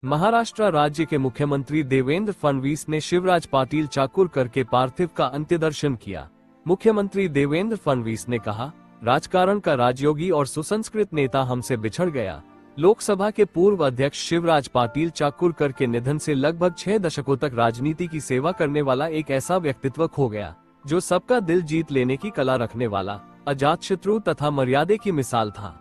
महाराष्ट्र राज्य के मुख्यमंत्री देवेंद्र फडणवीस ने शिवराज पाटिल चाकूरकर के पार्थिव का अंत्यदर्शन किया। मुख्यमंत्री देवेंद्र फडणवीस ने कहा, राजकारण का राजयोगी और सुसंस्कृत नेता हमसे बिछड़ गया। लोकसभा के पूर्व अध्यक्ष शिवराज पाटिल चाकूरकर के निधन से लगभग 6 दशकों तक राजनीति की सेवा करने वाला एक ऐसा व्यक्तित्व खो गया, जो सबका दिल जीत लेने की कला रखने वाला, अजातशत्रु तथा मर्यादे की मिसाल था।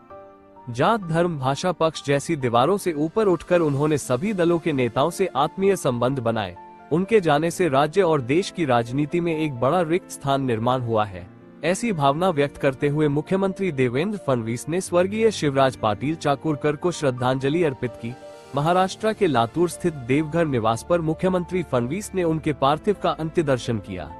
जात, धर्म, भाषा, पक्ष जैसी दीवारों से ऊपर उठकर उन्होंने सभी दलों के नेताओं से आत्मीय संबंध बनाए। उनके जाने से राज्य और देश की राजनीति में एक बड़ा रिक्त स्थान निर्माण हुआ है। ऐसी भावना व्यक्त करते हुए मुख्यमंत्री देवेंद्र फडणवीस ने स्वर्गीय शिवराज पाटिल चाकूरकर को श्रद्धांजलि अर्पित की। महाराष्ट्र के लातूर स्थित देवघर निवास पर मुख्यमंत्री फडणवीस ने उनके पार्थिव का अंत्यदर्शन किया।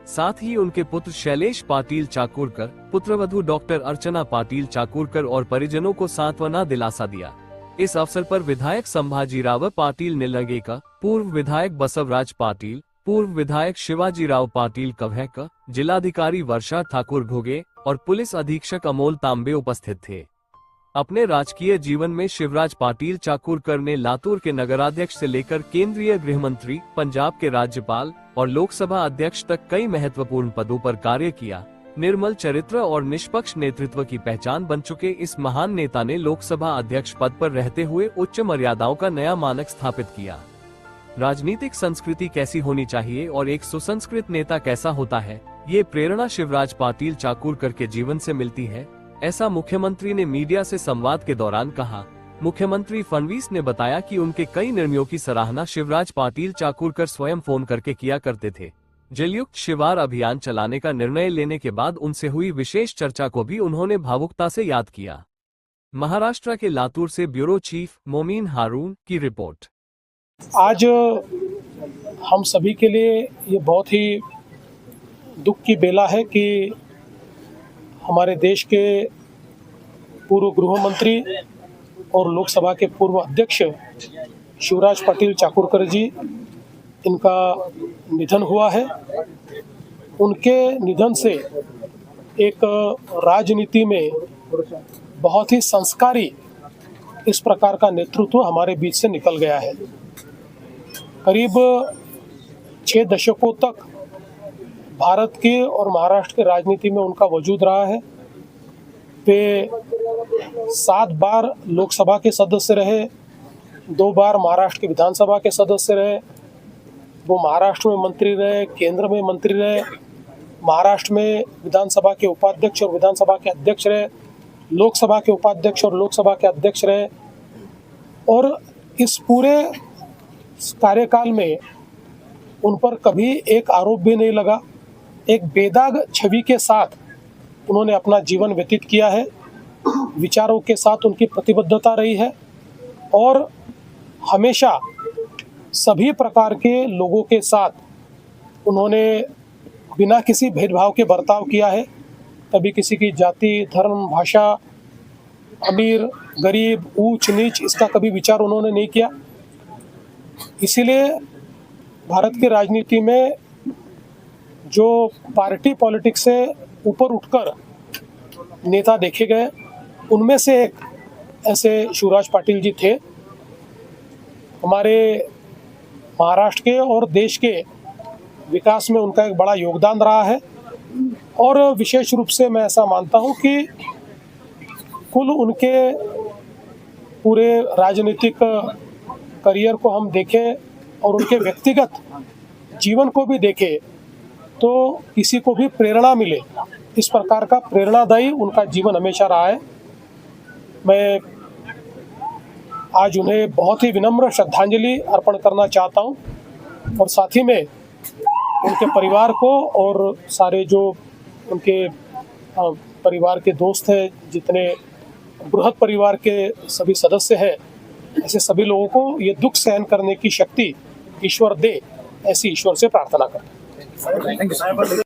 साथ ही उनके पुत्र शैलेश पाटिल चाकूरकर, पुत्रवधू डॉक्टर अर्चना पाटिल चाकूरकर और परिजनों को सांत्वना दिलासा दिया। इस अवसर पर विधायक संभाजीराव पाटिल निलंगेकर, पूर्व विधायक बसवराज पाटिल, पूर्व विधायक शिवाजीराव पाटिल कव्हेकर, जिलाधिकारी वर्षा ठाकुर घोगे और पुलिस अधीक्षक अमोल तांबे उपस्थित थे। अपने राजकीय जीवन में शिवराज पाटिल चाकूरकर ने लातूर के नगराध्यक्ष से लेकर केंद्रीय गृह मंत्री, पंजाब के राज्यपाल और लोकसभा अध्यक्ष तक कई महत्वपूर्ण पदों पर कार्य किया। निर्मल चरित्र और निष्पक्ष नेतृत्व की पहचान बन चुके इस महान नेता ने लोकसभा अध्यक्ष पद पर रहते हुए उच्च मर्यादाओं का नया मानक स्थापित किया। राजनीतिक संस्कृति कैसी होनी चाहिए और एक सुसंस्कृत नेता कैसा होता है, ये प्रेरणा शिवराज पाटिल चाकूरकर के जीवन से मिलती है, ऐसा मुख्यमंत्री ने मीडिया से संवाद के दौरान कहा। मुख्यमंत्री फडणवीस ने बताया कि उनके कई निर्णयों की सराहना शिवराज पाटिल चाकूरकर स्वयं फोन करके किया करते थे। जलयुक्त शिवार अभियान चलाने का निर्णय लेने के बाद उनसे हुई विशेष चर्चा को भी उन्होंने भावुकता से याद किया। महाराष्ट्र के लातूर से ब्यूरो चीफ मोमीन हारून की रिपोर्ट। आज हम सभी के लिए ये बहुत ही दुख की बेला है कि हमारे देश के पूर्व गृह मंत्री और लोकसभा के पूर्व अध्यक्ष शिवराज पाटिल चाकूरकर जी, इनका निधन हुआ है। उनके निधन से एक राजनीति में बहुत ही संस्कारी इस प्रकार का नेतृत्व हमारे बीच से निकल गया है। करीब 6 दशकों तक भारत के और महाराष्ट्र के राजनीति में उनका वजूद रहा है। वे 7 बार लोकसभा के सदस्य रहे, 2 बार महाराष्ट्र की विधानसभा के सदस्य रहे। वो महाराष्ट्र में मंत्री रहे, केंद्र में मंत्री रहे, महाराष्ट्र में विधानसभा के उपाध्यक्ष और विधानसभा के अध्यक्ष रहे, लोकसभा के उपाध्यक्ष और लोकसभा के अध्यक्ष रहे। और इस पूरे कार्यकाल में उन पर कभी एक आरोप भी नहीं लगा। एक बेदाग छवि के साथ उन्होंने अपना जीवन व्यतीत किया है। विचारों के साथ उनकी प्रतिबद्धता रही है और हमेशा सभी प्रकार के लोगों के साथ उन्होंने बिना किसी भेदभाव के बर्ताव किया है। कभी किसी की जाति, धर्म, भाषा, अमीर, गरीब, ऊंच नीच, इसका कभी विचार उन्होंने नहीं किया। इसीलिए भारत की राजनीति में जो पार्टी पॉलिटिक्स से ऊपर उठकर नेता देखे गए, उनमें से एक ऐसे शिवराज पाटिल जी थे। हमारे महाराष्ट्र के और देश के विकास में उनका एक बड़ा योगदान रहा है। और विशेष रूप से मैं ऐसा मानता हूं कि कुल उनके पूरे राजनीतिक करियर को हम देखें और उनके व्यक्तिगत जीवन को भी देखें तो किसी को भी प्रेरणा मिले, इस प्रकार का प्रेरणादायी उनका जीवन हमेशा रहा है। मैं आज उन्हें बहुत ही विनम्र श्रद्धांजलि अर्पण करना चाहता हूं और साथ ही में उनके परिवार को और सारे जो उनके परिवार के दोस्त हैं, जितने बृहद परिवार के सभी सदस्य हैं, ऐसे सभी लोगों को ये दुख सहन करने की शक्ति ईश्वर दे, ऐसी ईश्वर से प्रार्थना करता हूं।